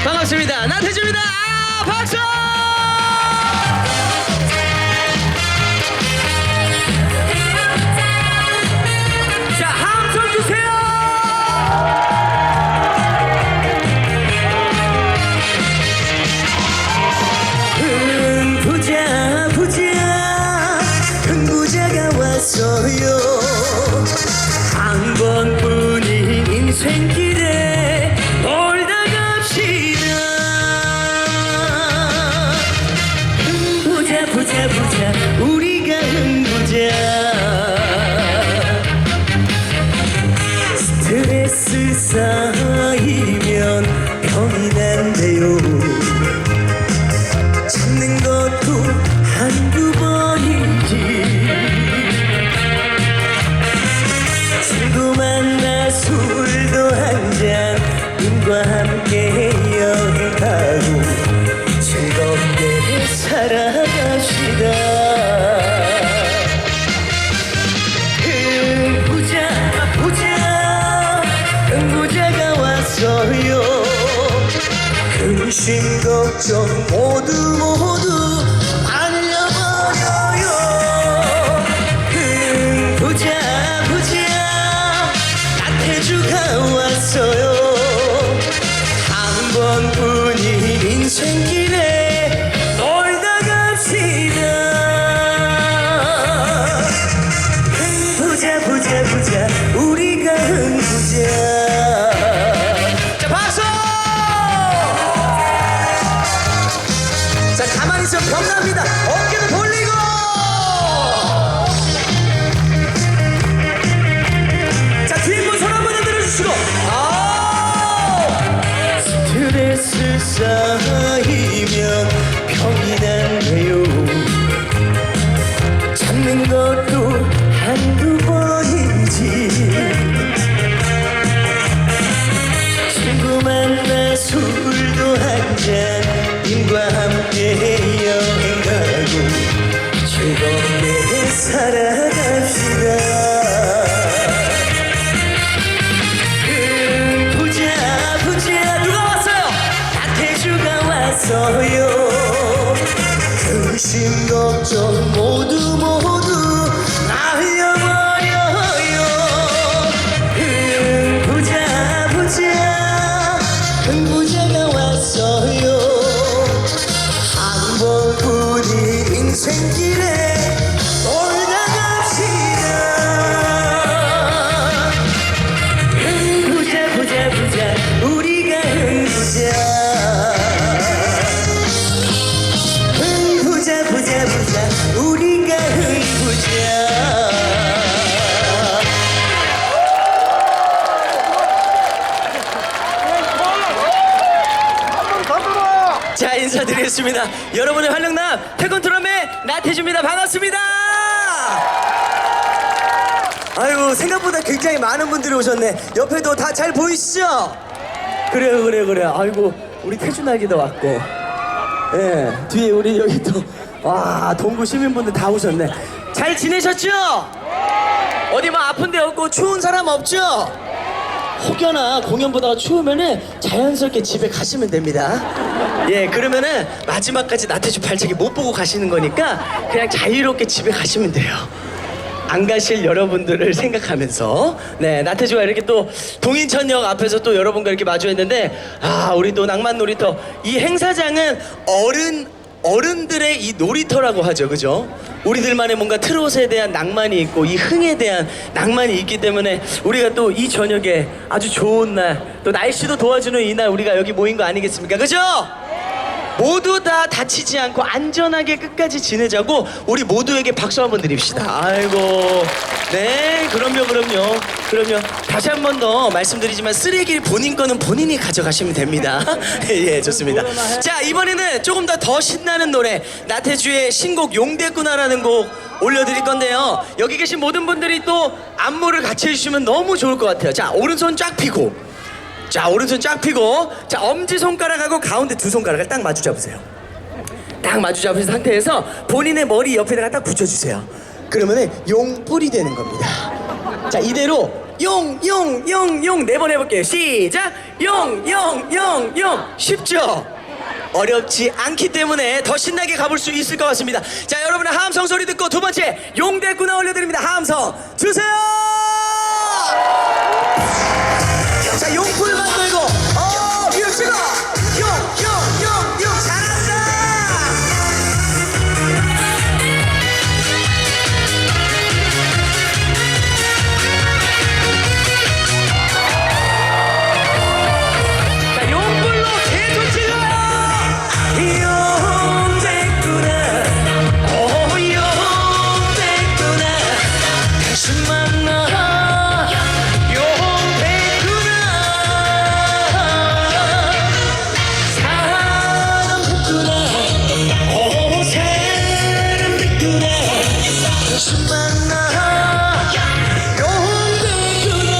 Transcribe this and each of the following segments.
반갑습니다. 나태주입니다. 아, 박수! 자, 함성 주세요. 부자가 왔어요. 한 번뿐인 인생길에 놀다 갑시다. 부자 우리가 부자. 스트레스 쌓이면 병이 난대요. 참는 것도 한두 번이지. 친구 만나 술도 한잔 눈과 함께 여행하고 즐겁게 살아갑시다. 부자가 왔어요. 근심 걱정 모두 말려버려요. 부자 나태주가 왔어요. 한 번뿐인 인생길에 놀다 갑시다. 부자 우리가 부자. 자, 박수! 자, 가만히 있으면 병납니다. 어깨도 돌리고. 자, 뒤에 분 손 한 번 들어주시고. 스트레스 쌓이면 병이 난대요. 참는 것도 한두 번이지. 친구 만나 술도 한잔 님과 함께 여행가고 즐겁게 살아갑시다. 부자 누가 왔어요? 나태주가 왔어요. 근심 걱정 모두 날려버려요. 부자가 왔어요. 한 번뿐인 인생길에 놀다 갑시다. 부자 우리가 부자. 부자 우리가 부자. 자, 인사드리겠습니다. 여러분의 활력남 태권트럼의 나태주입니다. 반갑습니다. 아이고, 생각보다 굉장히 많은 분들이 오셨네. 옆에도 다 잘 보이시죠? 그래요. 아이고, 우리 태준아기도 왔고, 예, 뒤에 우리 여기 또, 와, 동구 시민분들 다 오셨네. 잘 지내셨죠? 어디 뭐 아픈 데 없고 추운 사람 없죠? 혹여나 공연 보다가 추우면은 자연스럽게 집에 가시면 됩니다. 예, 그러면은 마지막까지 나태주 발차기 못 보고 가시는 거니까 그냥 자유롭게 집에 가시면 돼요. 안 가실 여러분들을 생각하면서, 네, 나태주가 이렇게 또 동인천역 앞에서 또 여러분과 이렇게 마주했는데, 아, 우리 또 낭만 놀이터, 이 행사장은 어른들의 이 놀이터라고 하죠, 그죠? 우리들만의 뭔가 트롯에 대한 낭만이 있고 이 흥에 대한 낭만이 있기 때문에 우리가 또 이 저녁에 아주 좋은 날, 또 날씨도 도와주는 이 날 우리가 여기 모인 거 아니겠습니까, 그죠? 모두 다 다치지 않고 안전하게 끝까지 지내자고 우리 모두에게 박수 한번 드립시다. 아이고, 네, 그럼요. 다시 한 번 더 말씀드리지만 쓰레기를 본인 거는 본인이 가져가시면 됩니다. 예, 좋습니다. 자, 이번에는 조금 더 신나는 노래, 나태주의 신곡 용됐구나라는 곡 올려드릴 건데요. 여기 계신 모든 분들이 또 안무를 같이 해주시면 너무 좋을 것 같아요. 자, 오른손 쫙 펴고, 자, 오른손 쫙 펴고, 자, 엄지손가락하고 가운데 두 손가락을 딱 마주 잡으세요. 딱 마주 잡으신 상태에서 본인의 머리 옆에다가 딱 붙여주세요. 그러면은 용뿔이 되는 겁니다. 자, 이대로 용 네 번 해볼게요. 시작. 용 쉽죠? 어렵지 않기 때문에 더 신나게 가볼 수 있을 것 같습니다. 자, 여러분의 함성 소리 듣고 두 번째 용대꾸나 올려드립니다. 함성 주세요. 자, 용불 만들고 뮤직아 용 잘한다. 자, 용불로 계속 질러요. 용대꾸나 용대꾸나 다시 만나 용대꾸나 사람 됐구나 사람 됐구나 다시 만나 용대꾸나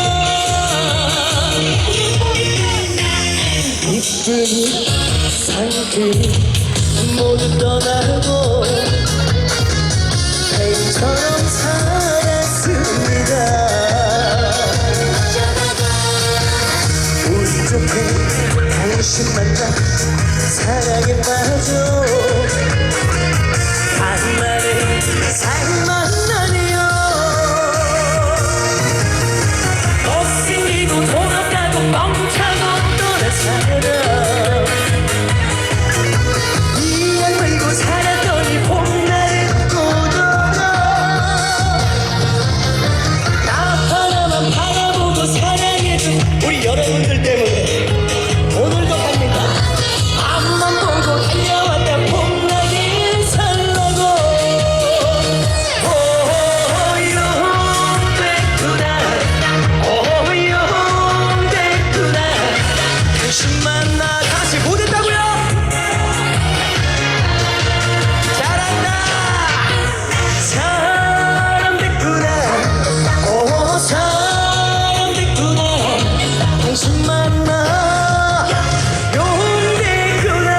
이쁘니 상큼이 모두 떠나고 뱀처럼 살았습니다. 우리 쪽에 당신 만나 사랑에 빠져 간만에 살만나네요. 못생기고 돈 없다고 멍차고 떠난 사람 이양 물고 살았더니 봄날을 꼬더라. 나 하나만 바라보고 사랑해준 우리 여러분들 때문에 오늘도 갑니다. 앞만 보고 달려왔다 봄나게 살라고. 용대꾸나 당신 만나 다시 못했다고요? 잘한다. 사람 됐구나 사람 됐구나 당신 만나 용대꾸나.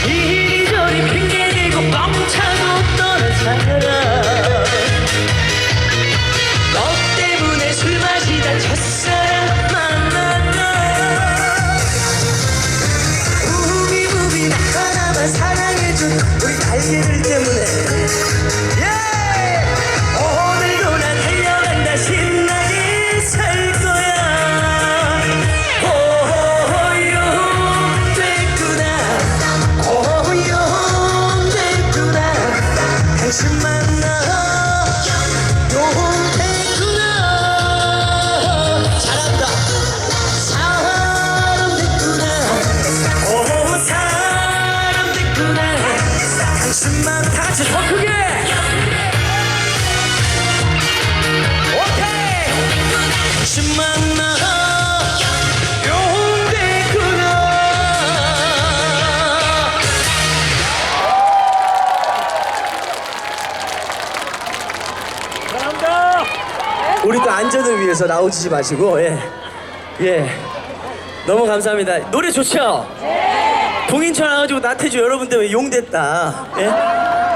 이리저리 핑계대고 뻥차고 떠난 사람 너 때문에 술 마시다 첫사랑 만났다. 우비부비 나 하나만 사랑해준 우리 달걀들 때문에 오늘도 난 달려간다 신나게 살 거야. 용대꾸나 용대꾸나 당신 만나 용대꾸나. 잘한다. 사람 됐구나 사람 됐구나 당신만 다같이 더 크게. 오케이. 당신 만나 용대꾸나. 우리 또 안전을 위해서 나오지 마시고 너무 감사합니다. 노래 좋죠? 동인천 와가지고 나태주 여러분들 왜 용됐다.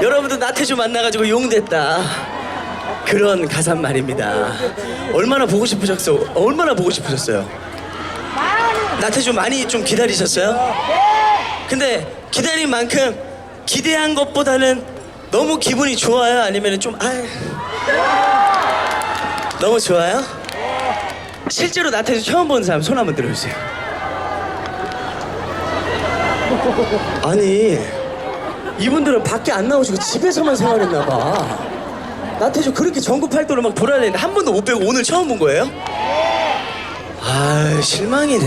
여러분들 나태주 만나가지고 용됐다. 그런 가사는 말입니다. 얼마나 보고 싶으셨어요? 나태주 많이 좀 기다리셨어요? 근데 기다린 만큼 기대한 것보다는 너무 기분이 좋아요? 아니면 좀 너무 좋아요? 실제로 나태주 처음 보는 사람 손 한번 들어주세요. 아니 이분들은 밖에 안 나오시고 집에서만 생활했나 봐. 나태주 그렇게 전국 팔도로 막 돌아다니는데 한 번도 못 뵈고 오늘 처음 본 거예요? 아 실망이네.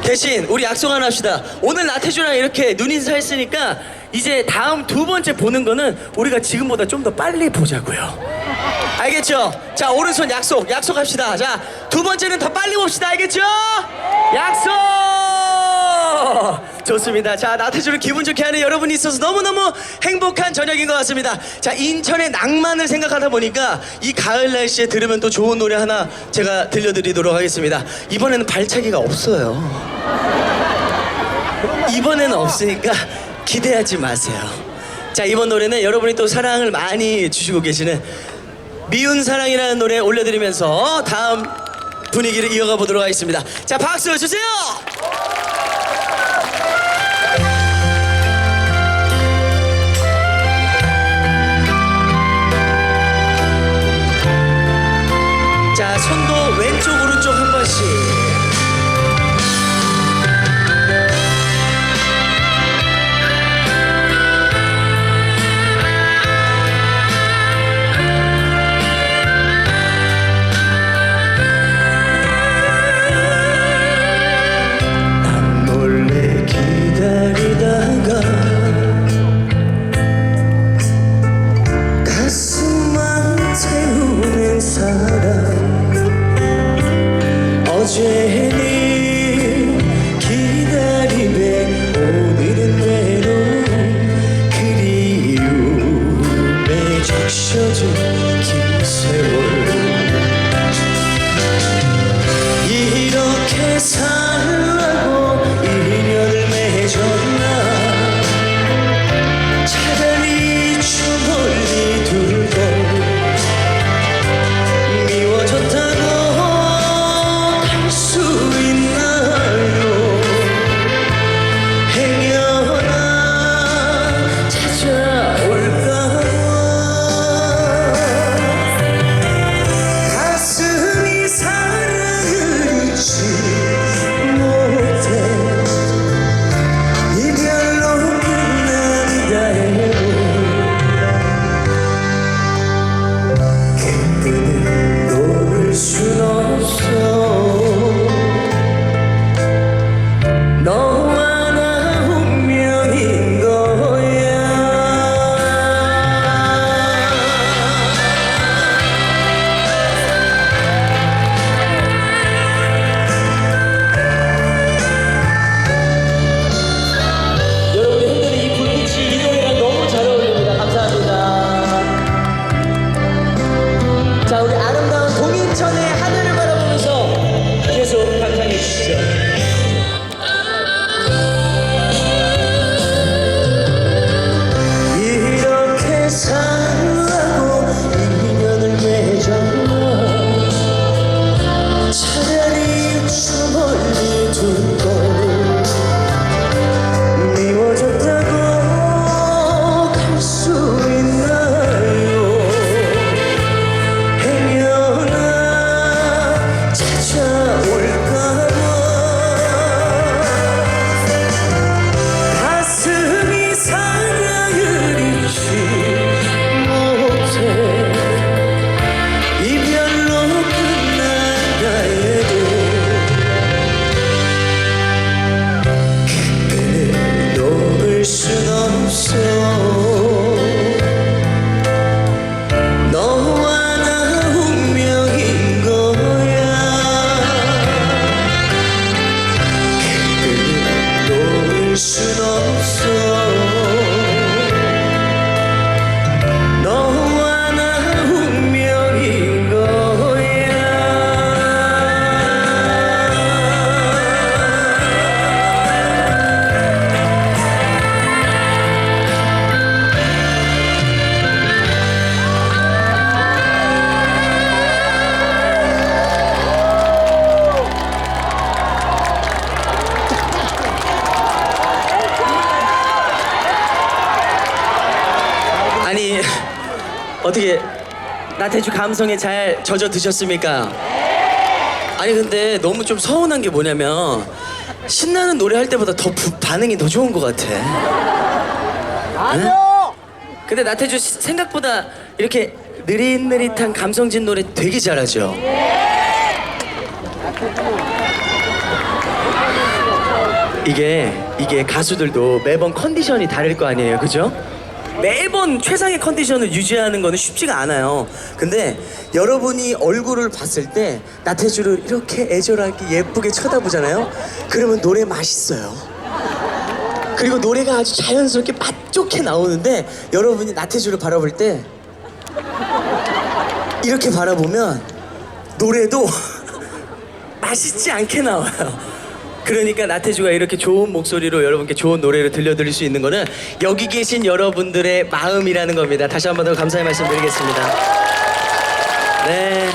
대신 우리 약속 하나 합시다. 오늘 나태주랑 이렇게 눈인사 했으니까 이제 다음 두 번째 보는 거는 우리가 지금보다 좀 더 빨리 보자고요. 알겠죠? 자 오른손 약속합시다. 자 두 번째는 더 빨리 봅시다. 알겠죠? 약속. 좋습니다. 자, 나태주를 기분 좋게 하는 여러분이 있어서 너무너무 행복한 저녁인 것 같습니다. 자, 인천의 낭만을 생각하다 보니까 이 가을 날씨에 들으면 또 좋은 노래 하나 제가 들려드리도록 하겠습니다. 이번에는 발차기가 없어요. 이번에는 없으니까 기대하지 마세요. 자, 이번 노래는 여러분이 또 사랑을 많이 주시고 계시는 미운 사랑이라는 노래 올려드리면서 다음 분위기를 이어가 보도록 하겠습니다. 자, 박수 주세요. 자, 손도 왼쪽 오른쪽 한 번씩. 난 몰래 기다리다가 가슴만 태우는 사람, 어제는 기다림에 오늘은 외로움, 그리움에 적셔진 긴 세월, 이렇게 살라고 인연을 맺었나. 차라리 저 멀리 두고 미워졌다고 수 있나요? 행여나 찾아올까. 가슴이 사랑을 잊지 못해 이별로 끝난다 해도 그때는 놓을 순 없어. 너와 나 운명인 거야. 여러분이 흔드는 이 불빛이 이 노래랑 너무 잘 어울립니다. 감사합니다. 자, 우리 아름다운 동인천의 하늘을 바라보면서 계속 감상해 주시죠. 이렇게 살라고 인연을 맺었나. 차라리 저 멀리 두고 미워졌다고 갈 수 있나요? 행여나 찾아올까. 가슴이 사랑을 잊지 못해 이별로 끝난다 해도 그때는 놓을 순 없어. 너와 나 운명인 거야. 그때는 놓을 순 없어. 너와 나 운명인 거야. 아니, 어떻게 나태주 감성에 잘 젖어 드셨습니까? 아니, 근데 너무 좀 서운한 게 뭐냐면 신나는 노래 할 때보다 더 반응이 더 좋은 것 같아. 아니요. 근데 나태주 생각보다 이렇게 느릿느릿한 감성진 노래 되게 잘하죠. 이게 가수들도 매번 컨디션이 다를 거 아니에요, 그죠? 매번 최상의 컨디션을 유지하는 거는 쉽지가 않아요. 근데 여러분이 얼굴을 봤을 때 나태주를 이렇게 애절하게 예쁘게 쳐다보잖아요. 그러면 노래 맛있어요. 그리고 노래가 아주 자연스럽게 맛 좋게 나오는데 여러분이 나태주를 바라볼 때 이렇게 바라보면 노래도 맛있지 않게 나와요. 그러니까 나태주가 이렇게 좋은 목소리로 여러분께 좋은 노래를 들려드릴 수 있는 거는 여기 계신 여러분들의 마음이라는 겁니다. 다시 한 번 더 감사의 말씀 드리겠습니다. 네.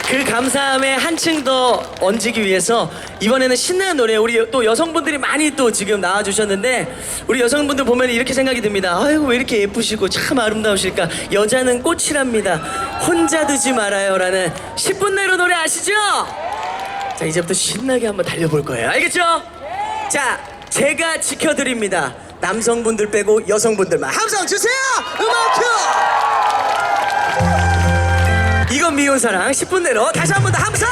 그 감사함에 한층 더 얹기 위해서 이번에는 신나는 노래, 우리 또 여성분들이 많이 또 지금 나와주셨는데 우리 여성분들 보면 이렇게 생각이 듭니다. 아이고 왜 이렇게 예쁘시고 참 아름다우실까. 여자는 꽃이랍니다. 혼자 두지 말아요 라는 10분 내로 노래 아시죠? 자, 이제부터 신나게 한번 달려볼 거예요. 알겠죠? 자, 제가 지켜드립니다. 남성분들 빼고 여성분들만 함성 주세요. 음악 큐. 이건 미운 사랑 10분 내로 다시 한 번 더 함성.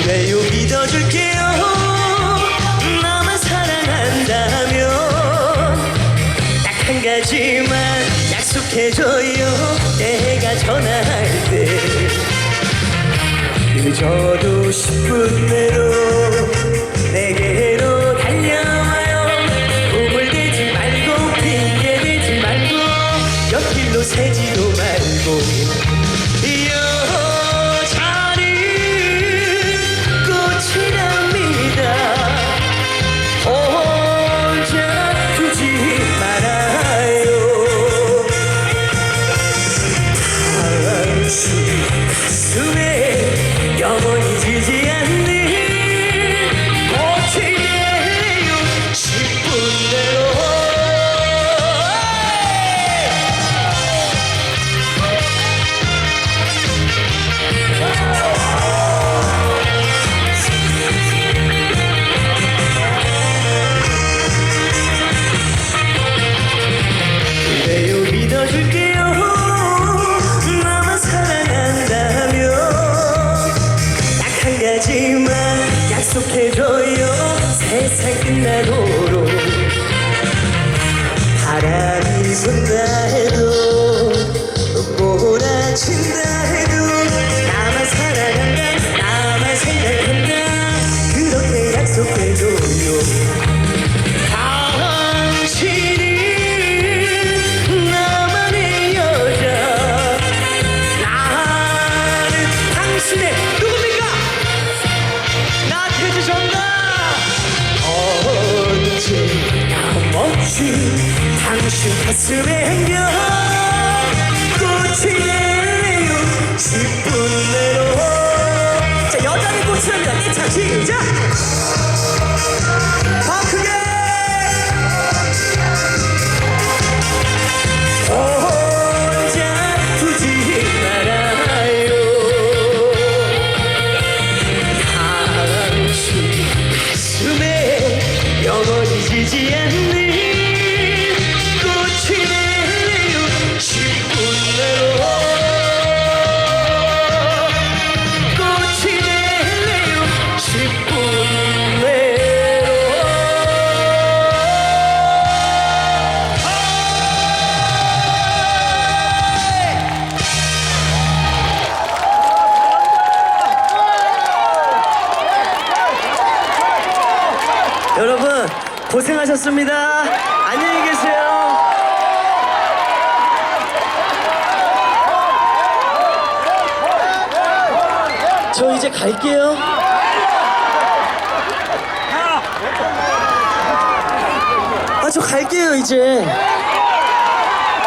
그래요 믿어줄게요. 나만 사랑한다면 딱 한 가지만 약속해줘요. 내가 전화할 때 늦어도 10분 내로 내게로 달려와요. 꿈을 대지 말고 핑계 대지 말고 옆길로 새지도 말고. 영원히 지지 않는 꽃이에요. 10분 내로 그래요 믿어줄게요. 나만 사랑한다면 한 가지만 약속해줘요. 세상 끝나도록 바람이 분다 해도 몰아친다 해도 나만 사랑한다 나만 생각한다 그렇게 약속해줘요. 당신이 나만의 여자 나는 당신의 언제나 멋진 당신 가슴에 안겨 꽃이 내요. 10분 내로 자 여자는 꽃이랍니다. 떼창 시작. 더 크게 혼자 두지 말아요. 당신 가슴에 영원히 지지 않는 꽃이 내요. 10분 내로 꽃이 내요. 10분 내로 여러분 고생하셨습니다. 안녕히 계세요. 저 이제 갈게요. 저 갈게요 이제.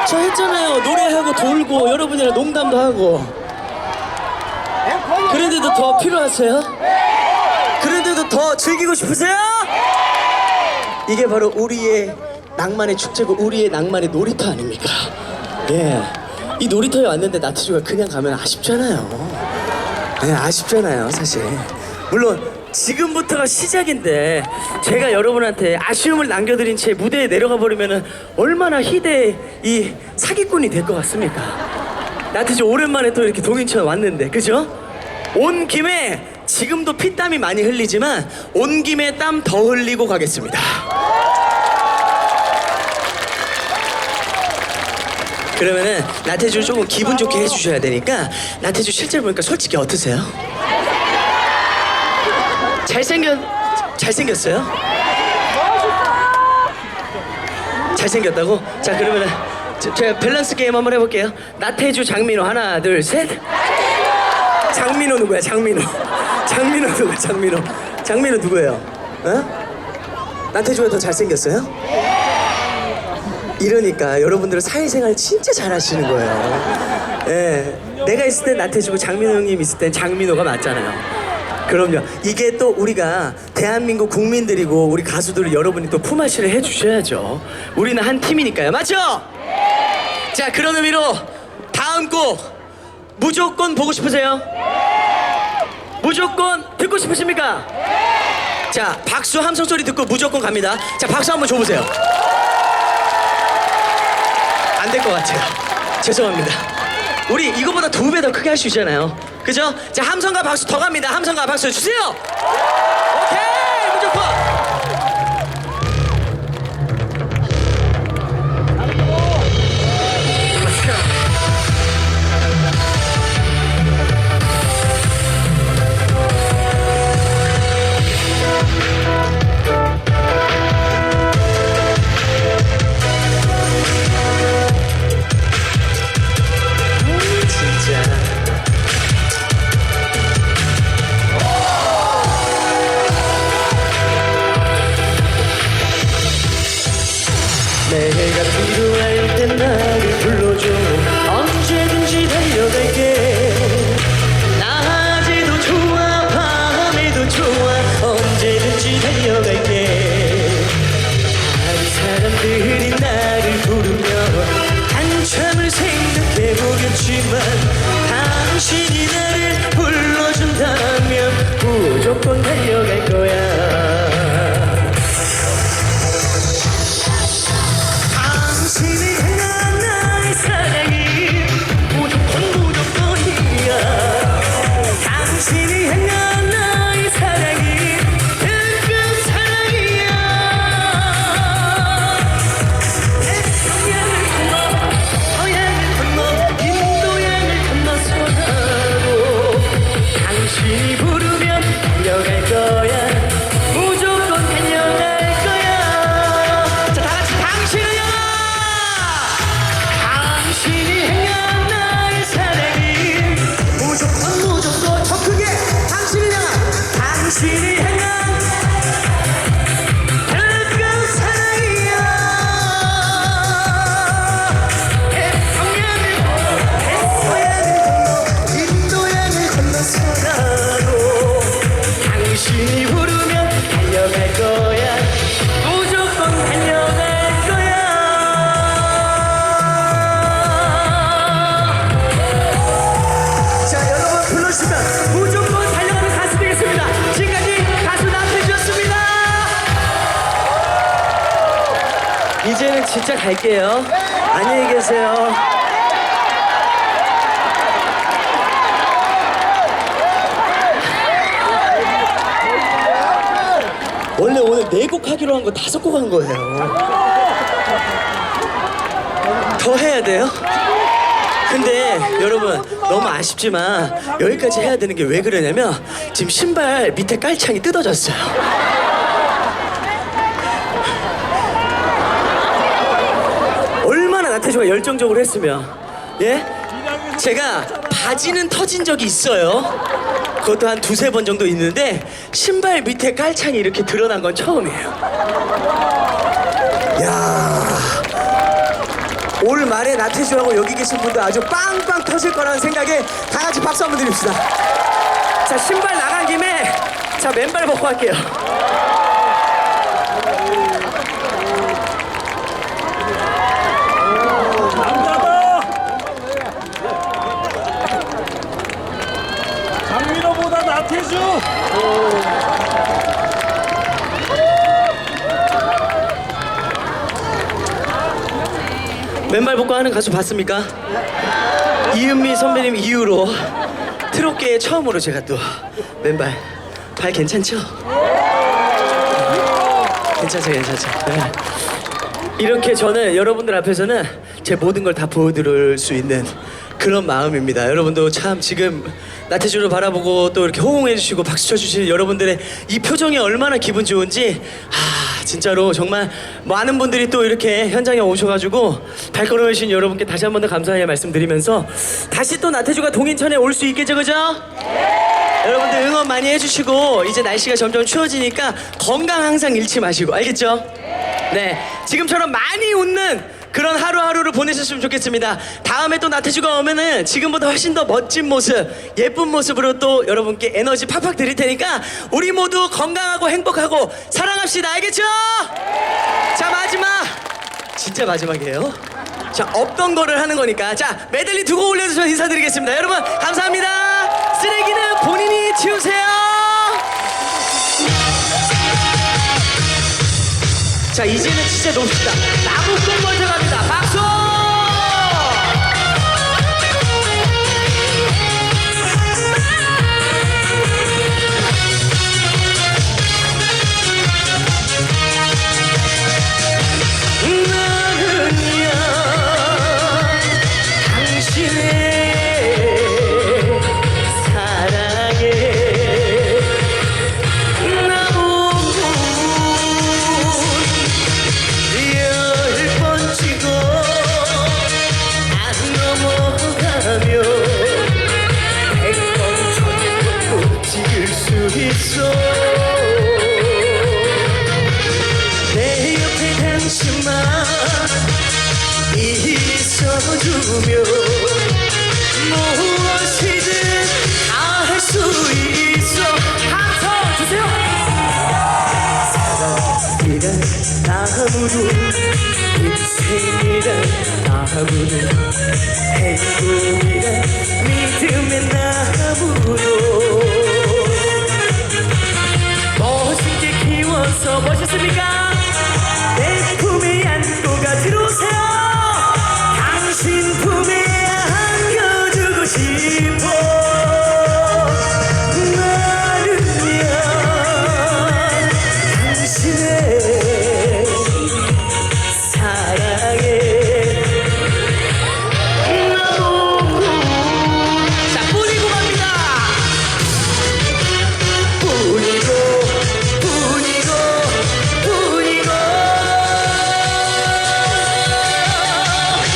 저 했잖아요. 노래하고 돌고 여러분이랑 농담도 하고. 그런데도 더 필요하세요? 그런데도 더 즐기고 싶으세요? 이게 바로 우리의 낭만의 축제고 우리의 낭만의 놀이터 아닙니까? 예. 이 놀이터에 왔는데 나태주가 그냥 가면 아쉽잖아요. 네, 아쉽잖아요, 사실. 물론 지금부터가 시작인데 제가 여러분한테 아쉬움을 남겨드린 채 무대에 내려가 버리면은 얼마나 희대의 이 사기꾼이 될 것 같습니까? 나태주 오랜만에 또 이렇게 동인천 왔는데, 그죠? 온 김에 지금도 피땀이 많이 흘리지만 온 김에 땀 더 흘리고 가겠습니다. 그러면은 나태주 조금 기분 좋게 해주셔야 되니까 나태주 실제로 보니까 솔직히 어떠세요? 잘생겼어요? 잘생겼다고? 자 그러면은 제가 밸런스 게임 한번 해볼게요. 나태주 장민호 하나 둘 셋. 장민호 누구야? 장민호 누구야? 장민호 누구예요? 어? 나태주가 더 잘생겼어요? 이러니까 여러분들은 사회생활 진짜 잘하시는 거예요. 예, 내가 있을 땐 나태주고 장민호 형님 있을 땐 장민호가 맞잖아요. 그럼요. 이게 또 우리가 대한민국 국민들이고 우리 가수들을 여러분이 또 품앗이를 해주셔야죠. 우리는 한 팀이니까요. 맞죠? 자 그런 의미로 다음 곡 무조건 보고 싶으세요? 무조건 듣고 싶으십니까? 자 박수 함성 소리 듣고 무조건 갑니다. 자 박수 한번 줘보세요. 안 될 것 같아요. 죄송합니다. 우리 이거보다 2배 더 크게 할 수 있잖아요. 그죠? 자 함성과 박수 더 갑니다. 함성과 박수 주세요. 오케이 무조건. 내가 필요할 땐 나를 불러줘. 언제든지 달려갈게. 낮에도 좋아 밤에도 좋아 언제든지 달려갈게. 다른 사람들이 나를 부르면 한참을 생각해보겠지만 당신이 나를 불러준다면 무조건 달려갈 거야. 당신을 향한 나의 사랑이 무조건이야. 당신을 향한 나의 사랑이 특급 사랑이야. 태평양을 건너 서양을 건너 인도양을 건너서라도 당신이 부르면 달려갈 거야. 무조건 달려갈 거야. 자 다같이 당신을 향한 당신이 향한 나의 사랑이 무조건 더 크게 당신을 향한 특급 사랑이야. 태평양을 건너 인도양을 건너서라도 당신이 부르면 달려갈 거야. 무조건 달려갈 거야. 자 여러분 불러주시면 무조건 달려가는 가수 되겠습니다. 지금까지 가수 나태주였습니다. 이제는 진짜 갈게요. 안녕히 계세요. 원래 오늘 4곡 하기로 한 거 5곡 한 거예요. 더 해야 돼요? 근데 여러분 너무 아쉽지만 여기까지 해야 되는 게 왜 그러냐면 지금 신발 밑에 깔창이 뜯어졌어요. 얼마나 나태주가 열정적으로 했으면. 예? 제가 바지는 터진 적이 있어요. 그것도 한 2-3번 정도 있는데 신발 밑에 깔창이 이렇게 드러난 건 처음이에요. 야, 올 말에 나태주하고 여기 계신 분들 아주 빵빵 터질 거라는 생각에 다 같이 박수 한번 드립시다. 자 신발 나간 김에 자 맨발 벗고 할게요. 장민호보다 나태주. 맨발 벗고 하는 가수 봤습니까? 이은미 선배님 이후로 트롯계에 처음으로 제가 또 왼발. 발 괜찮죠? 괜찮죠. 네. 이렇게 저는 여러분들 앞에서는 제 모든 걸 다 보여드릴 수 있는 그런 마음입니다. 여러분도 참 지금 나태주를 바라보고 또 이렇게 호응해 주시고 박수 쳐 주시는 여러분들의 이 표정이 얼마나 기분 좋은지 진짜로 정말 많은 분들이 또 이렇게 현장에 오셔가지고 발걸음해 주신 여러분께 다시 한 번 더 감사의 말씀드리면서 다시 또 나태주가 동인천에 올 수 있겠죠, 그죠? 여러분들 응원 많이 해주시고 이제 날씨가 점점 추워지니까 건강 항상 잃지 마시고 알겠죠? 네, 지금처럼 많이 웃는 그런 하루하루를 보내셨으면 좋겠습니다. 다음에 또 나태주가 오면은 지금보다 훨씬 더 멋진 모습, 예쁜 모습으로 또 여러분께 에너지 팍팍 드릴 테니까 우리 모두 건강하고 행복하고 사랑합시다. 알겠죠? 자, 마지막, 진짜 마지막이에요. 자, 없던 거를 하는 거니까. 자, 메들리 두 곡 올려주셔서 인사드리겠습니다. 여러분 감사합니다. 쓰레기는 본인이 치우세요. 자, 이제는 진짜 높습니다. 나무꾼 먼저 갑니다. 박수! 나는야 당신의 사랑에 열 번 찍어 안 넘어가며 100번 천번 찍을 수 있어. 내 옆에 당신만 있어주며 무엇이든 다 할 수 있어. 함성 주세요. 사랑이란 나무로 인생이란 나무로 행복이란 믿음의 나무로 멋있게 키워서 멋있습니까? 내 품에 안고 가 들어오세요. 당신 품에 안겨주고 싶어. 나는야 당신의 사랑에 나무. 자, 뿌리고 갑니다. 뿌리고 뿌리고 뿌리고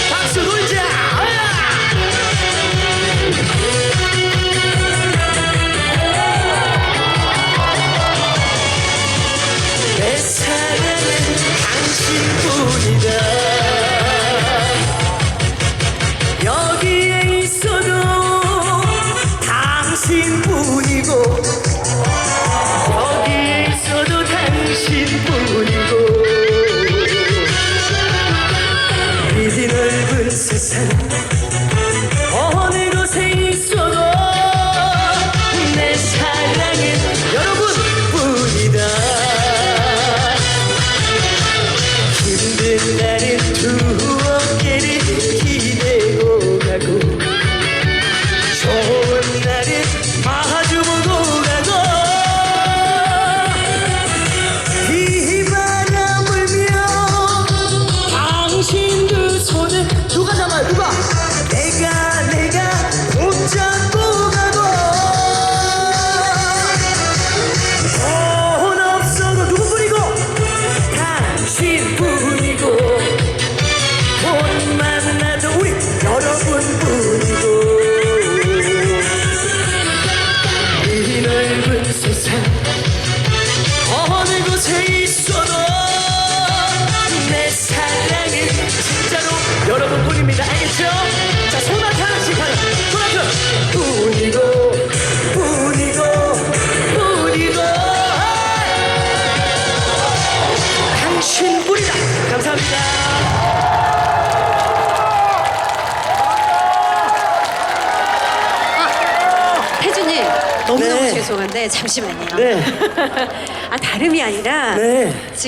박수 돌자. 내 사랑은 당신뿐이다. 여기에 있어도 당신뿐이고 여기에 있어도 당신뿐이고 이 넓은 세상 어느 곳에 있어도 내 사랑은 여러분뿐이다. 힘든 날은 두 어깨를 기대고 가고 좋은 날은 마주보고 가고 비바람 불며 당신 두 손을 누가 잡아요? 누가? 내가 붙잡고 가고 돈 없어도 누구뿐이고 당신뿐이고 돈 만나도 우리 여러분뿐이고 이 넓은 세상 어느 곳에 있어도 내 사랑은 진짜로 여러분뿐입니다. 알겠죠? 자, 손아트 하나씩 하나. 손아트 뿐이고 뿐이고 뿐이고 당신뿐이다. 감사합니다. 태준님 너무너무 네. 죄송한데 잠시만요. 네. 아 다름이 아니라 네. 지금